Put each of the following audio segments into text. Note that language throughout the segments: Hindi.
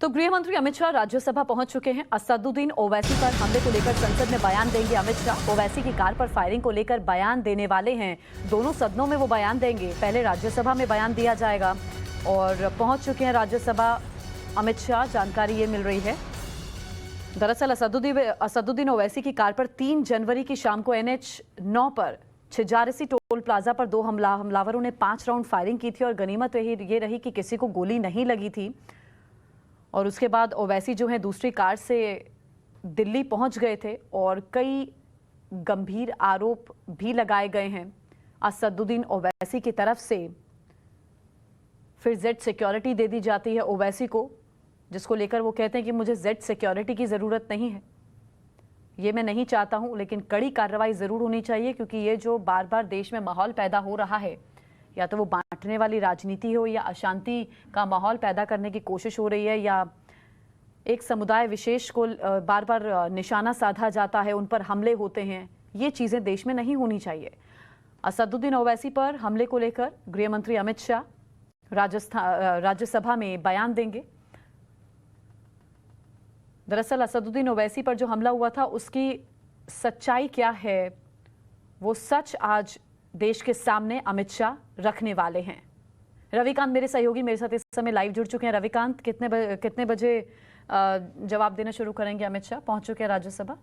तो गृह मंत्री अमित शाह राज्यसभा पहुंच चुके हैं। असदुद्दीन ओवैसी पर हमले को लेकर संसद में बयान देंगे अमित शाह। ओवैसी की कार पर फायरिंग को लेकर बयान देने वाले हैं। दोनों सदनों में वो बयान देंगे। पहले राज्यसभा में बयान दिया जाएगा और पहुंच चुके हैं राज्यसभा अमित शाह, जानकारी ये मिल रही है। दरअसल असदुद्दीन ओवैसी की कार पर 3 जनवरी की शाम को NH9 पर छिजारसी टोल प्लाजा पर 2 हमलावरों ने 5 राउंड फायरिंग की थी और गनीमत ये रही कि किसी को गोली नहीं लगी थी। और उसके बाद ओवैसी जो है दूसरी कार से दिल्ली पहुंच गए थे और कई गंभीर आरोप भी लगाए गए हैं असदुद्दीन ओवैसी की तरफ से। फिर जेड सिक्योरिटी दे दी जाती है ओवैसी को, जिसको लेकर वो कहते हैं कि मुझे जेड सिक्योरिटी की ज़रूरत नहीं है, ये मैं नहीं चाहता हूं, लेकिन कड़ी कार्रवाई ज़रूर होनी चाहिए, क्योंकि ये जो बार बार देश में माहौल पैदा हो रहा है, या तो वो बांटने वाली राजनीति हो या अशांति का माहौल पैदा करने की कोशिश हो रही है, या एक समुदाय विशेष को बार बार निशाना साधा जाता है, उन पर हमले होते हैं, ये चीज़ें देश में नहीं होनी चाहिए। असदुद्दीन ओवैसी पर हमले को लेकर गृह मंत्री अमित शाह राज्यसभा में बयान देंगे। दरअसल असदुद्दीन ओवैसी पर जो हमला हुआ था उसकी सच्चाई क्या है, वो सच आज देश के सामने अमित शाह रखने वाले हैं। रविकांत मेरे सहयोगी मेरे साथ इस समय लाइव जुड़ चुके हैं। रविकांत, कितने बजे जवाब देना शुरू करेंगे अमित शाह? पहुंच चुके हैं राज्यसभा?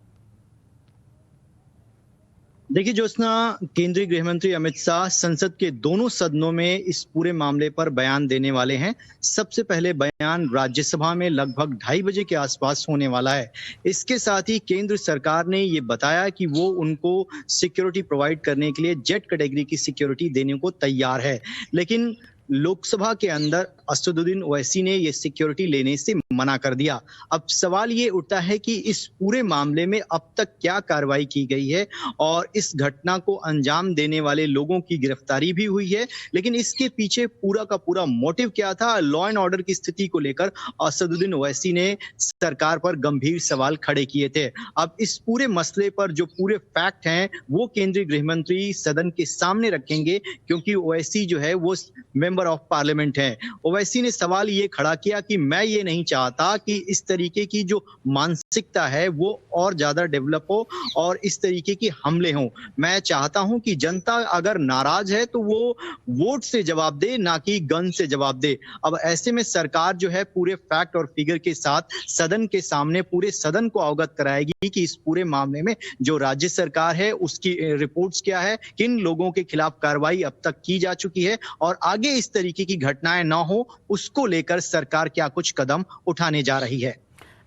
देखिए ज्योत्सना, केंद्रीय गृह मंत्री अमित शाह संसद के दोनों सदनों में इस पूरे मामले पर बयान देने वाले हैं। सबसे पहले बयान राज्यसभा में लगभग 2:30 बजे के आसपास होने वाला है। इसके साथ ही केंद्र सरकार ने ये बताया कि वो उनको सिक्योरिटी प्रोवाइड करने के लिए जेड कैटेगरी की सिक्योरिटी देने को तैयार है, लेकिन लोकसभा के अंदर असदुद्दीन ओवैसी ने ये सिक्योरिटी लेने से मना कर दिया। अब सवाल ये उठता है कि इस पूरे मामले में अब तक क्या कार्रवाई की गई है और इस घटना को अंजाम देने वाले लोगों की गिरफ्तारी भी हुई है, लेकिन इसके पीछे पूरा का पूरा मोटिव क्या था? लॉ एंड ऑर्डर की स्थिति को लेकर असदुद्दीन ओवैसी ने सरकार पर गंभीर सवाल खड़े किए थे। अब इस पूरे मसले पर जो पूरे फैक्ट हैं वो केंद्रीय गृह मंत्री सदन के सामने रखेंगे, क्योंकि ओवैसी जो है वो मेंबर ऑफ पार्लियामेंट है। ओवैसी ने सवाल ये खड़ा किया कि मैं ये नहीं चाहता कि इस तरीके की जो मानसिकता है वो और ज्यादा डेवलप हो और इस तरीके की हमले हों। मैं चाहता हूं कि जनता अगर नाराज है तो वो वोट से जवाब दे, ना कि गन से जवाब दे। अब ऐसे में सरकार जो है पूरे फैक्ट और फिगर के साथ सदन के सामने पूरे सदन को अवगत कराएगी कि इस पूरे मामले में जो राज्य सरकार है उसकी रिपोर्ट्स क्या है, किन लोगों के खिलाफ कार्रवाई अब तक की जा चुकी है और आगे इस तरीके की घटनाएं ना हो उसको लेकर सरकार क्या कुछ कदम उठाने जा रही है।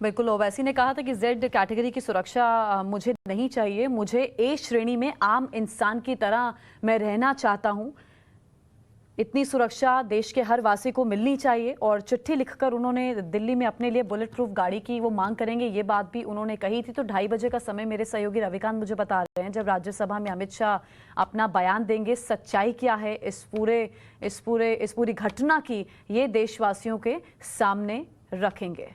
बिल्कुल, ओवैसी ने कहा था कि जेड कैटेगरी की सुरक्षा मुझे नहीं चाहिए, मुझे ए श्रेणी में आम इंसान की तरह मैं रहना चाहता हूं। इतनी सुरक्षा देश के हर वासी को मिलनी चाहिए और चिट्ठी लिखकर उन्होंने दिल्ली में अपने लिए बुलेट प्रूफ गाड़ी की वो मांग करेंगे, ये बात भी उन्होंने कही थी। तो 2:30 बजे का समय मेरे सहयोगी रविकांत मुझे बता रहे हैं, जब राज्यसभा में अमित शाह अपना बयान देंगे। सच्चाई क्या है इस पूरी घटना की, ये देशवासियों के सामने रखेंगे।